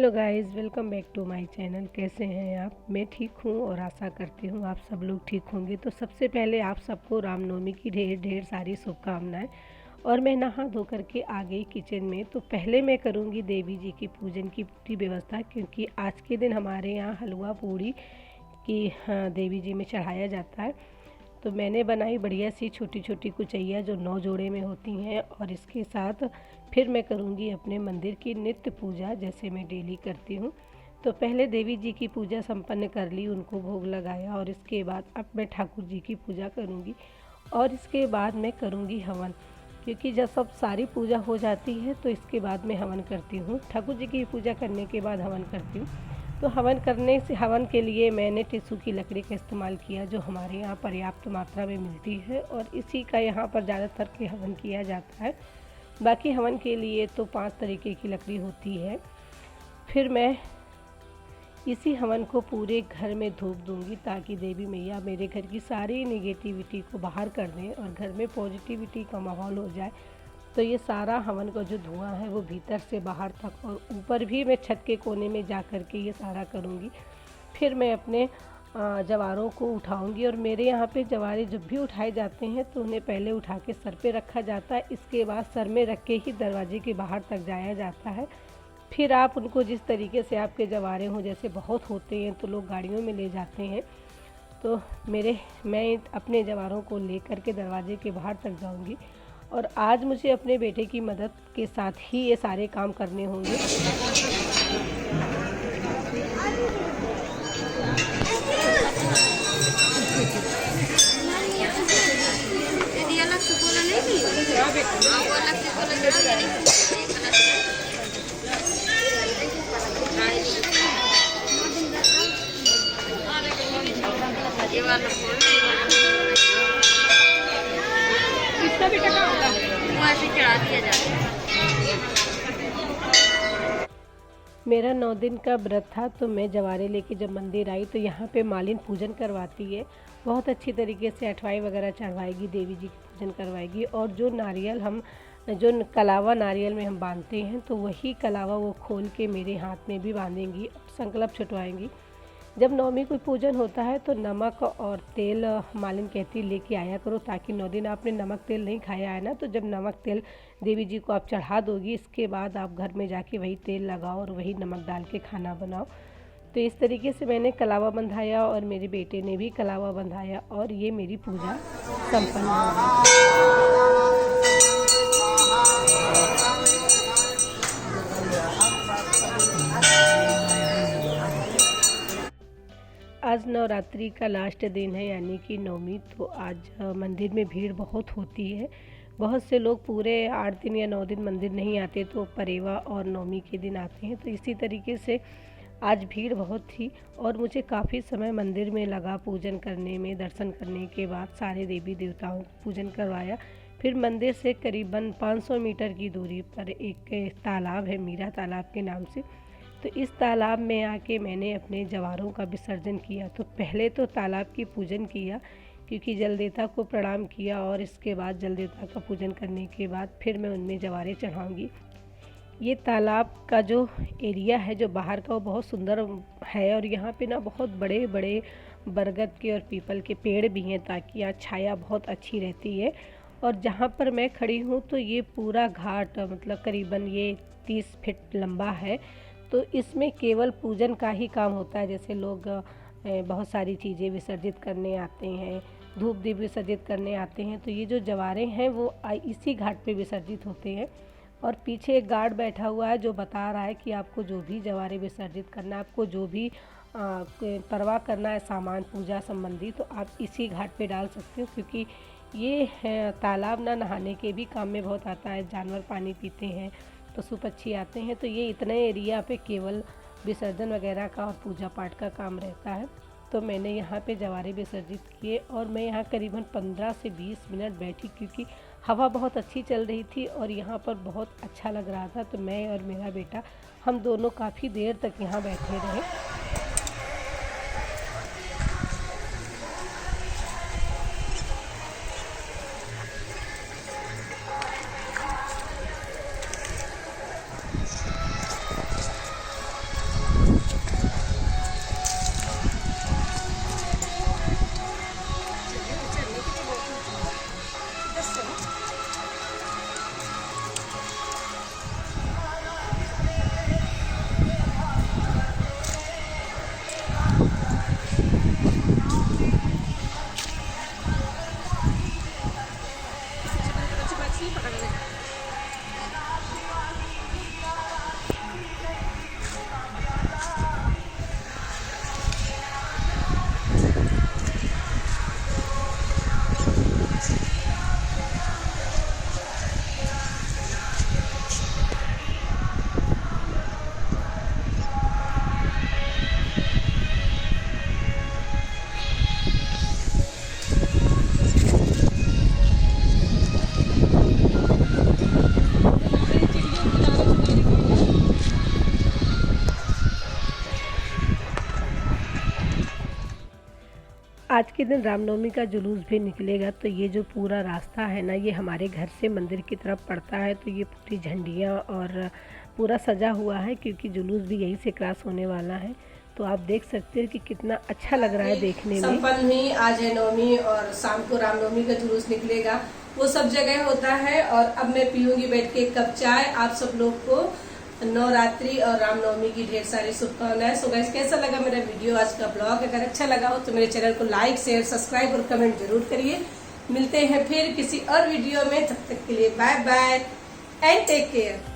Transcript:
Hello guys, welcome back to my channel. कैसे हैं आप? मैं ठीक हूँ और आशा करती हूँ आप सब लोग ठीक होंगे। तो सबसे पहले आप सबको रामनवमी की ढेर ढेर सारी शुभकामनाएं। और मैं नहा धो करके आ गई किचन में। तो पहले मैं करूँगी देवी जी की पूजन की पूरी व्यवस्था, क्योंकि आज के दिन हमारे यहाँ हलवा पूड़ी की देवी जी में चढ़ाया जाता है। तो मैंने बनाई बढ़िया सी छोटी छोटी कुचैया जो 9 जोड़े में होती हैं। और इसके साथ फिर मैं करूँगी अपने मंदिर की नित्य पूजा, जैसे मैं डेली करती हूँ। तो पहले देवी जी की पूजा संपन्न कर ली, उनको भोग लगाया, और इसके बाद अब मैं ठाकुर जी की पूजा करूँगी। और इसके बाद मैं करूँगी हवन, क्योंकि जब सब सारी पूजा हो जाती है तो इसके बाद मैं हवन करती हूँ। ठाकुर जी की पूजा करने के बाद हवन करती हूँ। तो हवन के लिए मैंने टिसू की लकड़ी का इस्तेमाल किया, जो हमारे यहाँ पर्याप्त मात्रा में मिलती है, और इसी का यहाँ पर ज़्यादातर के हवन किया जाता है। बाकी हवन के लिए तो 5 तरीके की लकड़ी होती है। फिर मैं इसी हवन को पूरे घर में धूप दूंगी, ताकि देवी मैया मेरे घर की सारी नेगेटिविटी को बाहर कर दें और घर में पॉजिटिविटी का माहौल हो जाए। तो ये सारा हवन का जो धुआं है वो भीतर से बाहर तक, और ऊपर भी मैं छत के कोने में जा कर के ये सारा करूँगी। फिर मैं अपने जवारों को उठाऊँगी, और मेरे यहाँ पे जवारे जब भी उठाए जाते हैं तो उन्हें पहले उठा के सर पे रखा जाता है। इसके बाद सर में रख के ही दरवाजे के बाहर तक जाया जाता है। फिर आप उनको जिस तरीके से आपके जवारे हों, जैसे बहुत होते हैं तो लोग गाड़ियों में ले जाते हैं, तो मैं अपने जवारों को ले कर के दरवाजे के बाहर तक जाऊँगी। और आज मुझे अपने बेटे की मदद के साथ ही ये सारे काम करने होंगे। इसका भी टका होगा, वो ऐसे चढ़ा दिया जाता है। मेरा 9 दिन का व्रत था, तो मैं जवारे लेके जब मंदिर आई तो यहाँ पे मालिन पूजन करवाती है। बहुत अच्छी तरीके से अठवाई वगैरह चढ़वाएगी, देवी जी की पूजन करवाएगी। और जो नारियल जो कलावा नारियल में हम बांधते हैं, तो वही कलावा वो खोल के मेरे हाथ में भी बांधेंगी और संकल्प छुटवाएंगी। जब नवमी कोई पूजन होता है तो नमक और तेल मालिन कहती लेके आया करो, ताकि 9 दिन आपने नमक तेल नहीं खाया है ना, तो जब नमक तेल देवी जी को आप चढ़ा दोगी, इसके बाद आप घर में जाके वही तेल लगाओ और वही नमक डाल के खाना बनाओ। तो इस तरीके से मैंने कलावा बंधाया, और मेरे बेटे ने भी कलावा बंधाया, और ये मेरी पूजा संपन्न हो गई। आज नवरात्रि का लास्ट दिन है, यानी कि नवमी। तो आज मंदिर में भीड़ बहुत होती है। बहुत से लोग पूरे 8 दिन या 9 दिन मंदिर नहीं आते, तो परेवा और नवमी के दिन आते हैं। तो इसी तरीके से आज भीड़ बहुत थी, और मुझे काफ़ी समय मंदिर में लगा पूजन करने में। दर्शन करने के बाद सारे देवी देवताओं को पूजन करवाया। फिर मंदिर से करीबन 500 मीटर की दूरी पर एक तालाब है, मीरा तालाब के नाम से। तो इस तालाब में आके मैंने अपने जवारों का विसर्जन किया। तो पहले तो तालाब की पूजन किया, क्योंकि जलदेवता को प्रणाम किया, और इसके बाद जलदेवता का पूजन करने के बाद फिर मैं उनमें जवारे चढ़ाऊँगी। ये तालाब का जो एरिया है, जो बाहर का, वो बहुत सुंदर है। और यहाँ पे ना बहुत बड़े बड़े बरगद के और पीपल के पेड़ भी हैं, ताकि यहाँ छाया बहुत अच्छी रहती है। और जहाँ पर मैं खड़ी हूँ तो ये पूरा घाट मतलब करीबन ये 30 फीट लंबा है। तो इसमें केवल पूजन का ही काम होता है। जैसे लोग बहुत सारी चीज़ें विसर्जित करने आते हैं, धूप दीप विसर्जित करने आते हैं, तो ये जो जवारे हैं वो इसी घाट पे विसर्जित होते हैं। और पीछे एक गार्ड बैठा हुआ है, जो बता रहा है कि आपको जो भी जवारे विसर्जित करना है, आपको जो भी परवाह करना है सामान पूजा संबंधी, तो आप इसी घाट पे डाल सकते हो। क्योंकि ये तालाब ना नहाने के भी काम में बहुत आता है। जानवर पानी पीते हैं, पशु पक्षी आते हैं, तो ये इतने एरिया पे केवल विसर्जन वगैरह का और पूजा पाठ का काम रहता है। तो मैंने यहाँ पे जवारे विसर्जित किए, और मैं यहाँ करीबन 15 से 20 मिनट बैठी, क्योंकि हवा बहुत अच्छी चल रही थी और यहाँ पर बहुत अच्छा लग रहा था। तो मैं और मेरा बेटा हम दोनों काफ़ी देर तक यहाँ बैठे रहे। आज के दिन रामनवमी का जुलूस भी निकलेगा, तो ये जो पूरा रास्ता है ना, ये हमारे घर से मंदिर की तरफ पड़ता है। तो ये पूरी झंडियाँ और पूरा सजा हुआ है, क्योंकि जुलूस भी यहीं से क्रॉस होने वाला है। तो आप देख सकते हैं कि कितना अच्छा लग रहा है देखने में। संपन्न हुई आज है नवमी और शाम को रामनवमी का जुलूस निकलेगा, वो सब जगह होता है। और अब मैं पीऊंगी बैठ के एक कप चाय। आप सब लोग को नवरात्रि और रामनवमी की ढेर सारी शुभकामनाएं। सो गाइस, कैसा लगा मेरा वीडियो, आज का ब्लॉग? अगर अच्छा लगा हो तो मेरे चैनल को लाइक, शेयर, सब्सक्राइब और कमेंट जरूर करिए। मिलते हैं फिर किसी और वीडियो में, तब तक के लिए bye bye and take care.